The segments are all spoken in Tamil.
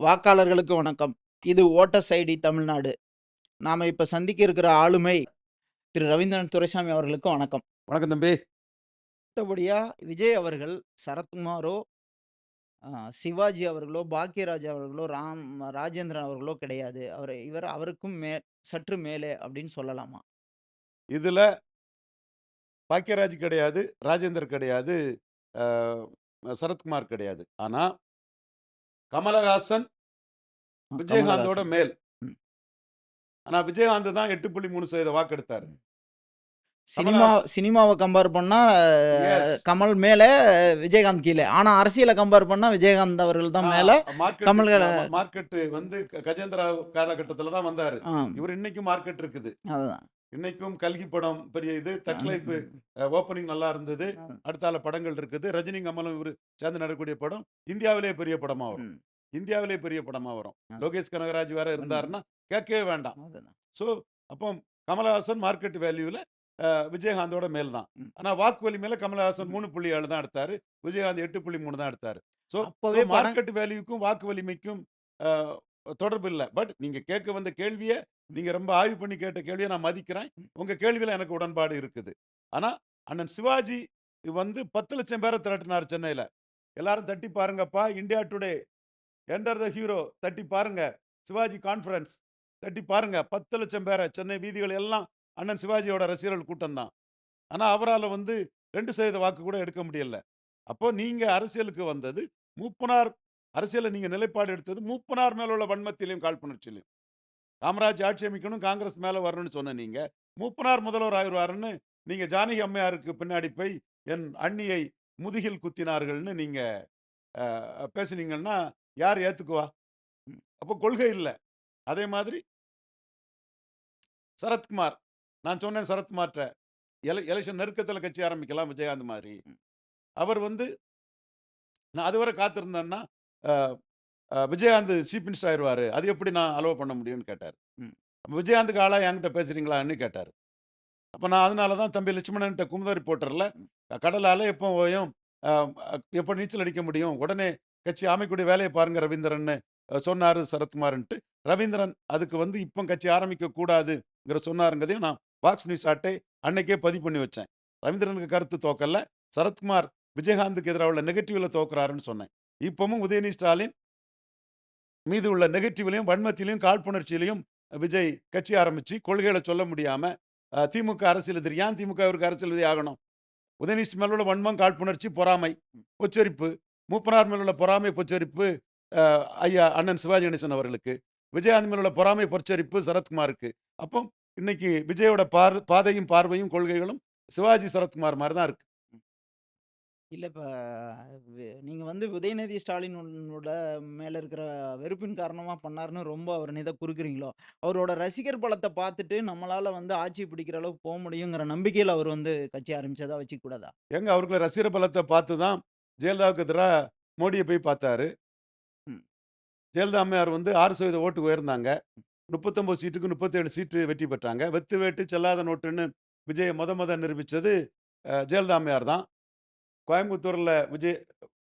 வாக்காளர்களுக்கு வணக்கம். இது ஓட்டர்ஸ் ஐடி தமிழ்நாடு. நாம இப்ப சந்திக்க இருக்கிற ஆளுமை திரு ரவீந்திரன் துரைசாமி அவர்களுக்கு வணக்கம். வணக்கம் தம்பி. அடுத்தபடியா விஜய் அவர்கள் சரத்குமாரோ, சிவாஜி அவர்களோ, பாக்யராஜ் அவர்களோ, ராஜேந்திரன் அவர்களோ கிடையாது. இவர் அவருக்கும் சற்று மேலே அப்படின்னு சொல்லலாமா? இதுல பாக்கியராஜ் கிடையாது, ராஜேந்தர் கிடையாது, அ சரத்குமார் கிடையாது. ஆனா கமலஹாசன் விஜயகாந்தோட கமலஹாசன். மேல். ம். ஆனா விஜயகாந்த் தான் 8.3% வாக்கெடுத்தாரு. கமலஹாசன் சினிமாவ கம்பேர் பண்ணா எஸ். கமல் மேல, விஜயகாந்த் கீழ. ஆனா அரசியல கம்பேர் பண்ணா விஜயகாந்த் அவர்கள் தான் மேல. கமல் மார்க்கெட் வந்து கஜேந்திரா காலகட்டத்துல தான் வந்தாரு. ஆ. இவர் இன்னைக்கும் மார்க்கெட் இருக்குது. அதுதான். இன்னைக்கும் கல்கி படம் பெரிய இது. தக் லைஃப் ஓப்பனிங் நல்லா இருந்தது. அடுத்தால படங்கள் இருக்குது. ரஜினி கமலும் இவரு சேர்ந்து நடக்கக்கூடிய படம் இந்தியாவிலேயே பெரிய படமா வரும். இந்தியாவிலேயே பெரிய படமா வரும். லோகேஷ் கனகராஜ் வேற இருந்தாருன்னா கேட்கவே வேண்டாம். ஸோ அப்போ கமலஹாசன் மார்க்கெட் வேல்யூல விஜயகாந்தோட மேல் தான். ஆனா வாக்கு வலிமையில கமலஹாசன் 3.7 தான் எடுத்தாரு. விஜயகாந்த் 8.3 தான் எடுத்தாரு. ஸோ மார்க்கெட் வேல்யூக்கும் வாக்கு வலிமைக்கும் தொடர்பு இல்ல. பட் நீங்க கேட்க வந்த கேள்விய நீங்க ரொம்ப ஆய்வு பண்ணி கேட்ட கேள்வியை நான் மதிக்கிறேன். உங்க கேள்வியில எனக்கு உடன்பாடு இருக்குது. ஆனா அண்ணன் சிவாஜி வந்து 10 லட்சம் பேரை திரட்டினார் சென்னையில. எல்லாரும் தட்டி பாருங்கப்பா. இந்தியா டுடே என்டர் த ஹீரோ தட்டி பாருங்க. சிவாஜி கான்ஃபரன்ஸ் தட்டி பாருங்க. 10 லட்சம் பேரை சென்னை வீதிகள் எல்லாம் அண்ணன் சிவாஜியோட ரசிகர்கள் கூட்டம் தான். ஆனா அவரால வந்து 2% வாக்கு கூட எடுக்க முடியல. அப்போ நீங்க அரசியலுக்கு வந்தது மூப்பனார் அரசியல நீங்க நிலைப்பாடு எடுத்தது மூப்பனார் மேல உள்ள வன்மத்திலையும் காழ்ப்புணர்ச்சியிலையும். காமராஜ் ஆட்சி அமைக்கணும், காங்கிரஸ் மேல வரணும்னு சொன்ன நீங்க, மூப்பனார் முதல்வர் ஆயிருவாருன்னு நீங்க ஜானகி அம்மையாருக்கு பின்னாடி போய் என் அண்ணியை முதுகில் குத்தினார்கள்னு நீங்க பேசுனீங்கன்னா யார் ஏத்துக்குவா? அப்போ கொள்கை இல்ல. அதே மாதிரி சரத்குமார், நான் சொன்னேன் சரத்குமார்ட்ட எலெக்ஷன் நெருக்கத்துல கட்சி ஆரம்பிக்கலாம் விஜயகாந்த் மாதிரி. அவர் வந்து நான் அதுவரை காத்திருந்தேன்னா விஜயகாந்த் சீஃப் மினிஸ்டர் ஆயிருவாரு. அது எப்படி நான் அலோவ் பண்ண முடியும்னு கேட்டாரு. விஜயகாந்துக்கு ஆளா என்கிட்ட பேசுறீங்களான்னு கேட்டாரு. அப்ப நான் அதனால தான் தம்பி லட்சுமணன்ட்ட குமுத ரிப்போர்ட்டர்ல கடல் அலை எப்போ ஓயும், எப்போ நீச்சல் அடிக்க முடியும், உடனே கட்சி அமைக்கக்கூடிய வேலையை பாருங்க ரவீந்திரன்னு சொன்னாரு சரத்குமார்ன்ட்டு. ரவீந்திரன் அதுக்கு வந்து இப்போ கட்சி ஆரம்பிக்க கூடாதுங்கிற சொன்னாருங்கிறதையும் நான் பாக்ஸ் நியூஸ் ஆட்டை அன்னைக்கே பதிவு பண்ணி வச்சேன். ரவீந்திரனுக்கு கருத்து தோக்கல்ல, சரத்குமார் விஜயகாந்துக்கு எதிராக உள்ள நெகட்டிவ்ல தோக்குறாருன்னு சொன்னேன். இப்பவும் உதயநிதி ஸ்டாலின் மீது உள்ள நெகட்டிவ்லையும் வன்மத்திலையும் காழ்ப்புணர்ச்சியிலையும் விஜய் கட்சி ஆரம்பிச்சு கொள்கைகளை சொல்ல முடியாம திமுக அரசியல் எதிரி. ஏன் திமுக அவருக்கு அரசியல் எதிரி ஆகணும்? உதயநிதி மேல உள்ள வன்மம், காழ்ப்புணர்ச்சி, பொறாமை, பொச்சரிப்பு, மூப்பனார் மேல உள்ள பொறாமை, பொச்சரிப்பு ஐயா அண்ணன் சிவாஜி கணேசன் அவர்களுக்கு, விஜயகாந்த் மேல உள்ள பொறாமை, பொச்சரிப்பு சரத்குமாருக்கு. அப்போ இன்னைக்கு விஜயோட பாதையும் பார்வையும் கொள்கைகளும் சிவாஜி சரத்குமார் மாதிரி தான் இருக்கு. இல்ல இப்ப நீங்க வந்து உதயநிதி ஸ்டாலினோட மேல இருக்கிற வெறுப்பின் காரணமா பண்ணாருன்னு ரொம்ப அவர் மீத குறுக்குறீங்களோ? அவரோட ரசிகர் பலத்த பார்த்துட்டு நம்மளால வந்து ஆட்சி பிடிக்கிற அளவுக்கு முடியுங்கிற நம்பிக்கையில அவர் வந்து கட்சி ஆரம்பிச்சதா வச்சுக்க கூடாதா? எங்க அவருக்குள்ள ரசிகர் பலத்தை பார்த்து தான் ஜெயலலிதாவுக்கு எதிரா மோடியை போய் பார்த்தாரு. ம். ஜெயலலிதா அம்மையார் வந்து 6% ஓட்டு உயர்ந்தாங்க. 39 சீட்டுக்கு 37 சீட்டு வெற்றி பெற்றாங்க. வெத்து வேட்டு செல்லாத நோட்டுன்னு விஜய மொத நிரூபிச்சது ஜெயலலிதா அம்மையார் தான். கோயம்புத்தூர்ல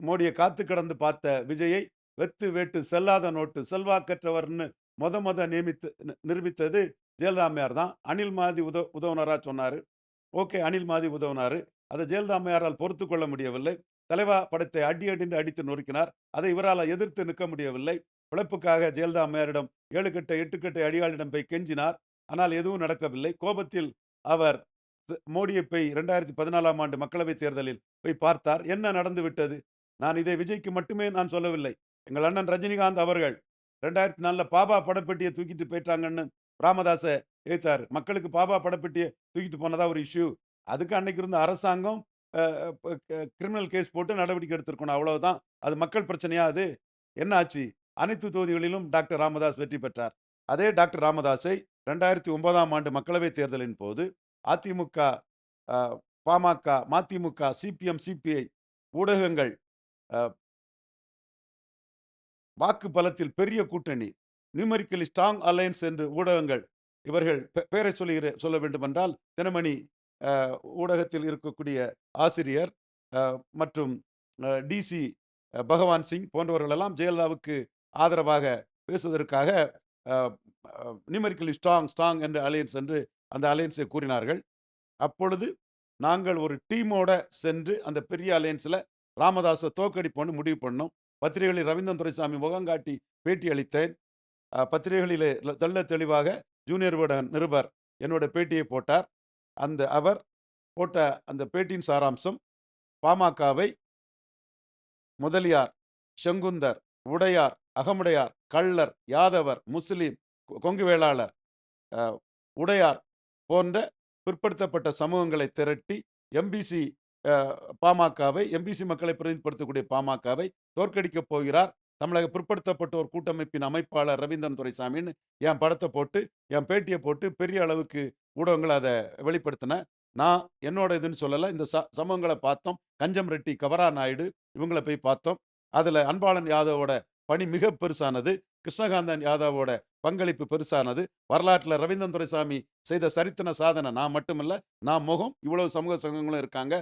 மோடியை காத்து கிடந்து பார்த்த விஜயை வெத்து வேட்டு செல்லாத நோட்டு செல்வாக்கற்றவர்னு மொத நிரூபித்தது ஜெயலலிதா அம்மையார் தான். அனில் மாதி உதவுனரா சொன்னாரு. ஓகே, அனில் மாதி உதவுனாரு. அதை ஜெயலலிதா அம்மையாரால் பொறுத்து கொள்ள முடியவில்லை. தலைவா படத்தை அடி அடிந்து அடித்து நொறுக்கினார். அதை இவரால் எதிர்த்து நிற்க முடியவில்லை. பிழைப்புக்காக ஜெயலலிதா அம்மையாரிடம் 7 கட்டை 8 கட்டை அடியாளிடம் போய் கெஞ்சினார். ஆனால் எதுவும் நடக்கவில்லை. கோபத்தில் அவர் மோடியை போய் 2014ஆம் ஆண்டு மக்களவைத் தேர்தலில் போய் பார்த்தார். என்ன நடந்து விட்டது? நான் இதை விஜய்க்கு மட்டுமே நான் சொல்லவில்லை. எங்கள் அண்ணன் ரஜினிகாந்த் அவர்கள் 2004ல பாபா படப்பெட்டியை தூக்கிட்டு போயிட்டாங்கன்னு ராமதாஸ எதிர்த்தாரு. மக்களுக்கு பாபா படப்பெட்டியை தூக்கிட்டு போனதா ஒரு இஷ்யூ. அதுக்கு அன்னைக்கு இருந்த அரசாங்கம் கிரிமினல் கேஸ் போட்டு நடவடிக்கை எடுத்திருக்கணும். அவ்வளவுதான். அது மக்கள் பிரச்சனையா அது? என்ன ஆச்சு? அனைத்து தொகுதிகளிலும் டாக்டர் ராமதாஸ் வெற்றி பெற்றார். அதே டாக்டர் ராமதாஸை 2009ஆம் ஆண்டு மக்களவைத் தேர்தலின் போது அதிமுக, பாமக, மதிமுக, சிபிஎம், சிபிஐ ஊடகங்கள் வாக்கு பலத்தில் பெரிய கூட்டணி, நியூமெரிக்கலி ஸ்ட்ராங் அலையன்ஸ் என்று ஊடகங்கள், இவர்கள் பெயரை சொல்ல வேண்டும் என்றால் தினமணி ஊடகத்தில் இருக்கக்கூடிய ஆசிரியர் மற்றும் டிசி பகவான் சிங் போன்றவர்கள் எல்லாம் ஜெயலலிதாவுக்கு ஆதரவாக பேசுவதற்காக நியூமெரிக்கலி ஸ்ட்ராங் ஸ்ட்ராங் என்ற அலையன்ஸ் என்று அந்த அலையன்ஸை கூறினார்கள். அப்பொழுது நாங்கள் ஒரு டீமோட சென்று அந்த பெரிய அலையன்ஸில் ராமதாஸை தோற்கடிப்போன்னு முடிவு பண்ணோம். பத்திரிகைகளில் ரவீந்திரன் துரைசாமி முகங்காட்டி பேட்டி அளித்தேன். பத்திரிகைகளிலே தெள்ள தெளிவாக ஜூனியர் ஊடக நிருபர் என்னோட பேட்டியை போட்டார். அவர் போட்ட அந்த பேட்டியின் சாராம்சம், பாமகவை முதலியார், செங்குந்தர், உடையார், அகமுடையார், கள்ளர், யாதவர், முஸ்லீம், கொங்கு வேளாளர், உடையார் போன்ற பிற்படுத்தப்பட்ட சமூகங்களை திரட்டி எம்பிசி பாமகவை, எம்பிசி மக்களை பிரதிநிதிப்படுத்தக்கூடிய பாமகவை தோற்கடிக்கப் போகிறார் தமிழக பிற்படுத்தப்பட்டோர் கூட்டமைப்பின் அமைப்பாளர் ரவீந்திரன் துரைசாமின்னு என் படத்தை போட்டு, என் பேட்டியை போட்டு பெரிய அளவுக்கு ஊடகங்கள் அதை வெளிப்படுத்தின. நான் என்னோட இதுன்னு சொல்லலை. இந்த சமூகங்களை பார்த்தோம். கஞ்சம் ரெட்டி, கவரா நாயுடு இவங்களை போய் பார்த்தோம். அதில் அன்பாளன் யாதவோட பணி மிக பெருசானது. கிருஷ்ணகாந்தன் யாதவோட பங்களிப்பு பெருசானது. வரலாற்றில் ரவீந்திரன் துரைசாமி செய்த சரித்திர சாதனை நான் மட்டுமில்லை, நான் முகம். இவ்வளவு சமூக சங்கங்களும் இருக்காங்க.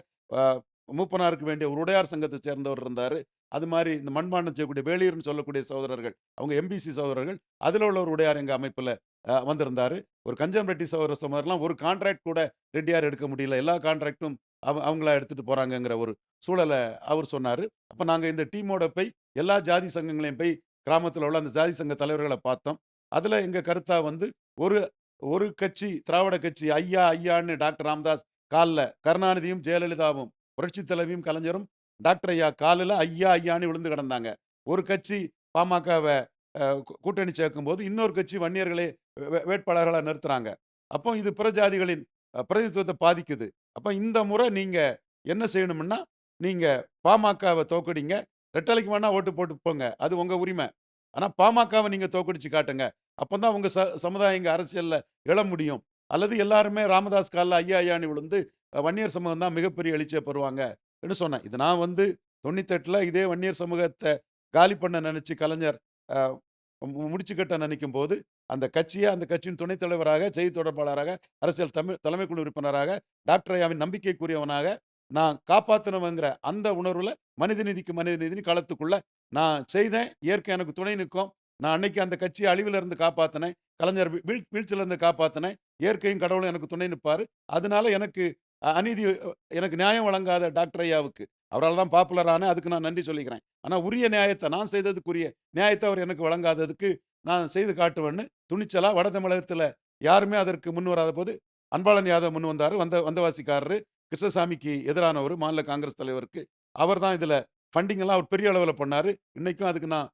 மூப்பனாருக்கு வேண்டிய ஒரு உடையார் சங்கத்தை சேர்ந்தவர் இருந்தார். அது மாதிரி இந்த மண்பாண்டம் செய்யக்கூடிய வேளியர்னு சொல்லக்கூடிய சகோதரர்கள், அவங்க எம்பிசி சகோதரர்கள், அதில் உள்ள ஒரு உடையார் எங்கள் அமைப்பில் வந்திருந்தார். ஒரு கஞ்சம் ரெட்டி சகோதர சமூகம்லாம் ஒரு கான்ட்ராக்ட் கூட ரெட்டியார் எடுக்க முடியல, எல்லா கான்ட்ராக்டும் அவங்களா எடுத்துகிட்டு போகிறாங்கங்கிற ஒரு சூழலை அவர் சொன்னார். அப்போ நாங்கள் இந்த டீமோட போய் எல்லா ஜாதி சங்கங்களையும் போய் கிராமத்தில் உள்ள அந்த ஜாதி சங்க தலைவர்களை பார்த்தோம். அதில் எங்கள் கருத்தாக வந்து ஒரு ஒரு கட்சி, திராவிட கட்சி, ஐயா ஐயான்னு டாக்டர் ராமதாஸ் காலில், கருணாநிதியும் ஜெயலலிதாவும் புரட்சி தலைவியும் கலைஞரும் டாக்டர் ஐயா காலில் ஐயா ஐயான்னு விழுந்து கிடந்தாங்க. ஒரு கட்சி பாமகவை கூட்டணி சேர்க்கும் போது இன்னொரு கட்சி வன்னியர்களே வேட்பாளர்களாக நிறுத்துறாங்க. அப்போ இது பிற ஜாதிகளின் பிரதிநிதித்துவத்தை பாதிக்குது. அப்போ இந்த முறை நீங்க என்ன செய்யணும்னா, நீங்க பாமகவை தோக்கடிங்க. ரெட்டலைக்கு வேணா ஓட்டு போட்டு போங்க, அது உங்க உரிமை. ஆனா பாமகவை நீங்க தோக்கடிச்சு காட்டுங்க. அப்பதான் உங்க சமுதாயம் இங்க அரசியல்ல எழ முடியும். அல்லது எல்லாருமே ராமதாஸ் காலில் ஐயா ஐயான்னு விழுந்து வன்னியர் சமூகம் தான் மிகப்பெரிய எழுச்சியை பெறுவாங்க என்று சொன்னேன். இது நான் வந்து 98ல் இதே வன்னியர் சமூகத்தை காலி பண்ண நினைச்சு கலைஞர் முடிச்சு கட்ட நினைக்கும் போது அந்த கட்சியை, அந்த கட்சியின் துணைத் தலைவராக, செய்தி தொடர்பாளராக, அரசியல் தலைமைக்குழு உறுப்பினராக, டாக்டர் ஐயாவின் நம்பிக்கைக்குரியவனாக நான் காப்பாற்றணுங்கிற அந்த உணர்வுல மனித நீதின்னு களத்துக்குள்ள நான் செய்தேன். இயற்கை எனக்கு துணை நிற்கும். நான் அன்னைக்கு அந்த கட்சியை அழிவில் இருந்து காப்பாற்றினேன். கலைஞர் வீழ்ச்சியிலிருந்து காப்பாற்றினேன். இயற்கையும் கடவுளும் எனக்கு துணை நிற்பாரு. அதனால எனக்கு அநீதி, எனக்கு நியாயம் வழங்காத டாக்டர் ஐயாவுக்கு, அவரால் தான் பாப்புலர் ஆனேன். அதுக்கு நான் நன்றி சொல்லிக்கிறேன். ஆனால் உரிய நியாயத்தை, நான் செய்ததுக்குரிய நியாயத்தை அவர் எனக்கு வழங்காததுக்கு நான் செய்து காட்டுவேன்னு துணிச்சலா வட தமிழகத்தில் யாருமே அதற்கு முன் வராத போது அன்பாளன் யாதவ் முன் வந்தார். வந்தவாசிக்காரரு, கிருஷ்ணசாமிக்கு எதிரானவர், மாநில காங்கிரஸ் தலைவருக்கு. அவர் தான் இதில் ஃபண்டிங் எல்லாம் அவர் பெரிய அளவில் பண்ணார். இன்னைக்கும் அதுக்கு நான்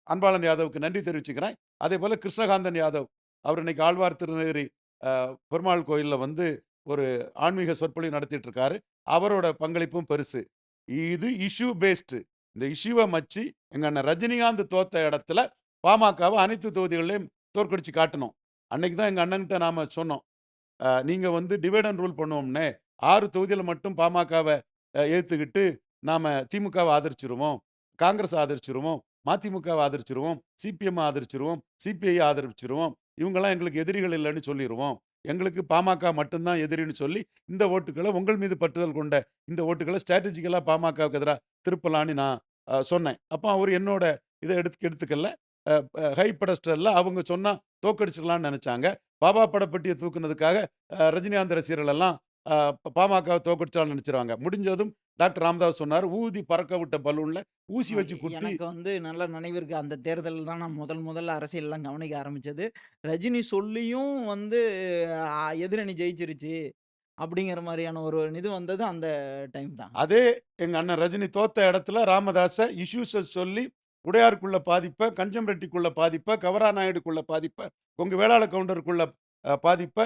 அன்பாளன் யாதவுக்கு நன்றி தெரிவிச்சுக்கிறேன். அதே போல கிருஷ்ணகாந்தன் யாதவ், அவர் இன்னைக்கு ஆழ்வார் திருநகரி பெருமாள் கோயிலில் வந்து ஒரு ஆன்மீக சொற்பொழிவு நடத்திட்டு இருக்காரு. அவரோட பங்களிப்பும் பெருசு. இது இஷ்யூ பேஸ்டு. இந்த இஷ்யூவை மச்சி எங்க அண்ணன் ரஜினிகாந்த் தோத்த இடத்துல பாமகவை அனைத்து தொகுதிகளிலையும் தோற்கடிச்சு காட்டணும். அன்னைக்கு தான் எங்க அண்ணன்கிட்ட நாம சொன்னோம், நீங்க வந்து டிவைட் அண்ட் ரூல் பண்ணுவோம்னே, 6 தொகுதியில் மட்டும் பாமகவை ஏற்றுக்கிட்டு நாம திமுகவை ஆதரிச்சிருவோம், காங்கிரஸ் ஆதரிச்சிருவோம், மதிமுகவை ஆதரிச்சிருவோம், சிபிஎம் ஆதரிச்சிருவோம், சிபிஐ ஆதரிச்சிருவோம், இவங்கெல்லாம் எங்களுக்கு எதிரிகள் இல்லைன்னு சொல்லிடுவோம், எங்களுக்கு பாமக மட்டும்தான் எதிரின்னு சொல்லி இந்த ஓட்டுகளை, உங்கள் மீது பற்றுதல் கொண்ட இந்த ஓட்டுகளை ஸ்ட்ராட்டஜிக்கலாக பாமகவுக்கு எதிராக திருப்பலான்னு நான் சொன்னேன். அப்போ அவர் என்னோட இதை எடுத்துக்கல. ஹை பெடஸ்டரில் அவங்க சொன்னால் தோக்கடிச்சிடலான்னு நினச்சாங்க. பாபா படப்பட்டியை தூக்குனதுக்காக ரஜினிகாந்த் ரசிகர்கள் எல்லாம் பாமகவை தோக்கடிச்சாலும் நினைச்சிருவாங்க. முடிஞ்சதும் டாக்டர் ராமதாஸ் சொன்னார், ஊதி பறக்க விட்ட பலூன்ல ஊசி வச்சு குத்தி. எனக்கு வந்து நல்ல நினைவு இருக்கு. அந்த தேர்தலில் தான் நான் முதல்ல அரசியல்லாம் கவனிக்க ஆரம்பிச்சது. ரஜினி சொல்லியும் வந்து எதிரணி ஜெயிச்சிருச்சு அப்படிங்கிற மாதிரியான ஒரு இது வந்தது அந்த டைம் தான். அதே எங்க அண்ணன் ரஜினி தோத்த இடத்துல ராமதாஸை இஷ்யூஸை சொல்லி உடையாருக்குள்ள பாதிப்பை, கஞ்சம் ரெட்டிக்குள்ள பாதிப்பை, கவரா நாயுடுக்குள்ள பாதிப்பை, கொங்கு வேளாள கவுண்டருக்குள்ள பாதிப்பை,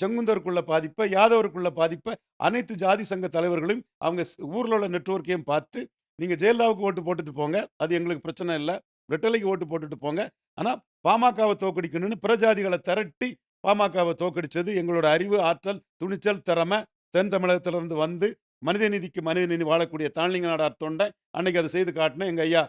செங்குந்தருக்குள்ள பாதிப்பை, யாதவருக்குள்ள பாதிப்பை, அனைத்து ஜாதி சங்க தலைவர்களையும் அவங்க ஊரில் உள்ள நெட்வொர்க்கையும் பார்த்து, நீங்கள் ஜெயலலிதாவுக்கு ஓட்டு போட்டுட்டு போங்க, அது எங்களுக்கு பிரச்சனை இல்லை, ரெட்டலைக்கு ஓட்டு போட்டுட்டு போங்க, ஆனால் பாமகவை தோக்கடிக்கணும்னு பிற ஜாதிகளை திரட்டி பாமகவை தோக்கடிச்சது எங்களோட அறிவு, ஆற்றல், துணிச்சல், திறமை. தென் தமிழகத்திலிருந்து வந்து மனித நீதி வாழக்கூடிய தாழ்லிங்க நாடார் தொண்டை அன்னைக்கு அதை செய்து காட்டினேன். எங்கள் ஐயா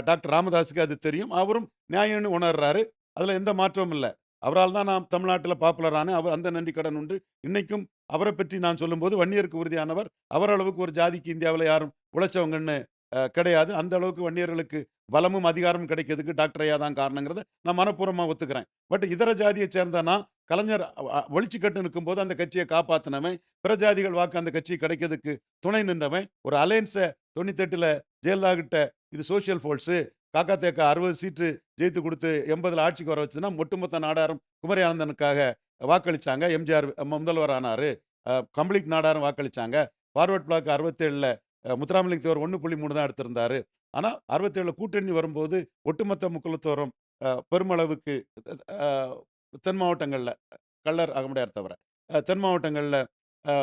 டாக்டர் ராமதாஸுக்கு அது தெரியும். அவரும் நியாயம்னு உணர்றாரு. அதில் எந்த மாற்றமும் இல்லை. அவரால் தான் நான் தமிழ்நாட்டில பாப்புலர் ஆனேன். அவர் அந்த நன்றி கடன் உண்டு. இன்னைக்கும் அவர பற்றி நான் சொல்லும்போது வன்னியருக்கு உறுதியானவர். அவர் அளவுக்கு ஒரு ஜாதிக்கு இந்தியாவுல யாரும் உழைச்சவங்கன்னு கிடையாது. அந்த அளவுக்கு வன்னியர்களுக்கு பலமும், அதிகாரமும் கிடைக்கிறதுக்கு டாக்டர் ஐயா தான் காரணங்கிறத நான் மனப்பூர்வமா ஒத்துக்கிறேன். பட் இதர ஜாதியைச் சேர்ந்த நான், கலைஞர் ஒழிச்சு கட்டு நிக்கும்போது அந்த கட்சிய காப்பாத்துனவன், பிற ஜாதிகள் வாக்கு அந்த கட்சிக்கு கிடைக்கிறதுக்கு துணை நின்றவன், ஒரு அலையன்ஸ 98ல ஜெயலலிதா கிட்ட இது சோசியல் ஃபோர்ஸு, காக்கா 60 சீட்டு ஜெயித்து குடுத்து 80ல ஆட்சிக்கு வர வச்சதுன்னா, ஒட்டுமொத்த நாடாரும் குமரி ஆனந்தனுக்காக வாக்களிச்சாங்க. எம்ஜிஆர் முதல்வர் ஆனாரு. Complete நாடாரும் வாக்களிச்சாங்க. Forward black 67ல Muthuramalinga Thevar 1.3 தான் எடுத்திருந்தாரு. ஆனா 67ல கூட்டணி வரும்போது ஒட்டுமொத்த முக்குலத்தோரும் பெருமளவுக்கு அ தென் மாவட்டங்கள்ல கள்ளர் அகமுடையார் தவிர, தென் மாவட்டங்கள்ல அ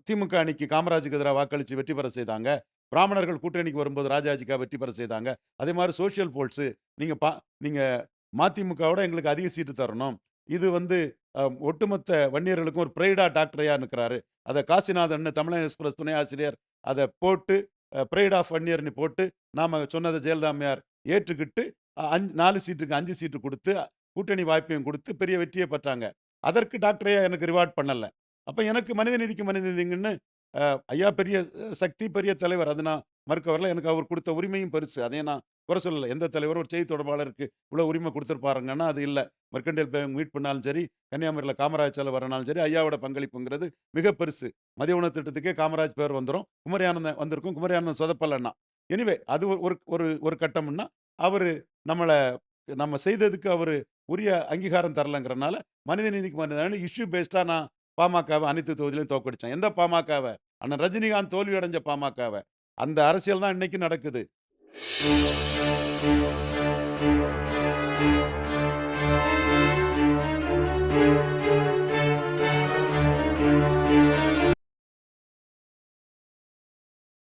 திமுக அணிக்கு காமராஜுக்கு எதிரா வாக்களிச்சு வெற்றி பெற செய்தாங்க. பிராமணர்கள் கூட்டணிக்கு வரும்போது ராஜாஜிக்காக வெற்றி பெற செய்தாங்க. அதே மாரி சோசியல் போல்ஸ் நீங்க நீங்க மதிமுகவோட எங்களுக்கு அதிக சீட்டு தரணும். இது வந்து ஒட்டுமொத்த வன்னியர்களுக்கும் ஒரு பிரைடா டாக்டர் ஐயா நிக்கிறாரு. அத காசிநாதன்னு தமிழன் எக்ஸ்பிரஸ் துணை ஆசிரியர் அத போட்டு பிரைட் ஆஃப் வன்னியர்ன்னு போட்டு, நாம சொன்னத ஜெயலலிதா அம்மையார் ஏற்றுக்கிட்டு 4 சீட்டுக்கு 5 சீட்டு குடுத்து, கூட்டணி வாய்ப்பையும் குடுத்து பெரிய வெற்றிய பெற்றாங்க. அதற்கு டாக்டர் ஐயா எனக்கு ரிவார்ட் பண்ணல. அப்ப எனக்கு மனித நீதிக்கு மனித நீதிங்கன்னு ஐயா பெரிய சக்தி, பெரிய தலைவர். அத நான் மறுக்க வரல. எனக்கு அவர் குடுத்த உரிமையும் பெருசு. அதையும் நான் குறை சொல்லல. எந்த தலைவரும் ஒரு செய்தி தொடர்பாளருக்கு இவ்வளோ உரிமை குடுத்திருப்பாருங்கன்னா, அது இல்ல. மெர்கன்டைல் பேங்க் மீட் பண்ணாலும் சரி, கன்னியாகுமரியில காமராஜ் சிலை வரனாலும் சரி, ஐயாவோட பங்களிப்புங்கிறது மிக பெருசு. மதிய உணவு திட்டத்துக்கே காமராஜ் பேர் வந்துரும். குமரி ஆனந்தன் வந்திருக்கும். குமரி ஆனந்தன் சொதப்பலன்னா. எனிவே அது ஒரு ஒரு ஒரு கட்டம்ன்னா, அவரு நம்மள நம்ம செய்ததுக்கு அவரு உரிய அங்கீகாரம் தரலங்கிறனால, மனித நீதிக்கு மனித இஷ்யூ பேஸ்டா நான் பாமகவ அனைத்து தொகுதியிலும் தோற்கடிச்சேன். எந்த பாமகவ? அண்ணன் ரஜினிகாந்த் தோல்வி அடைஞ்ச பாமகவ. அந்த அரசியல் தான் இன்னைக்கு நடக்குது.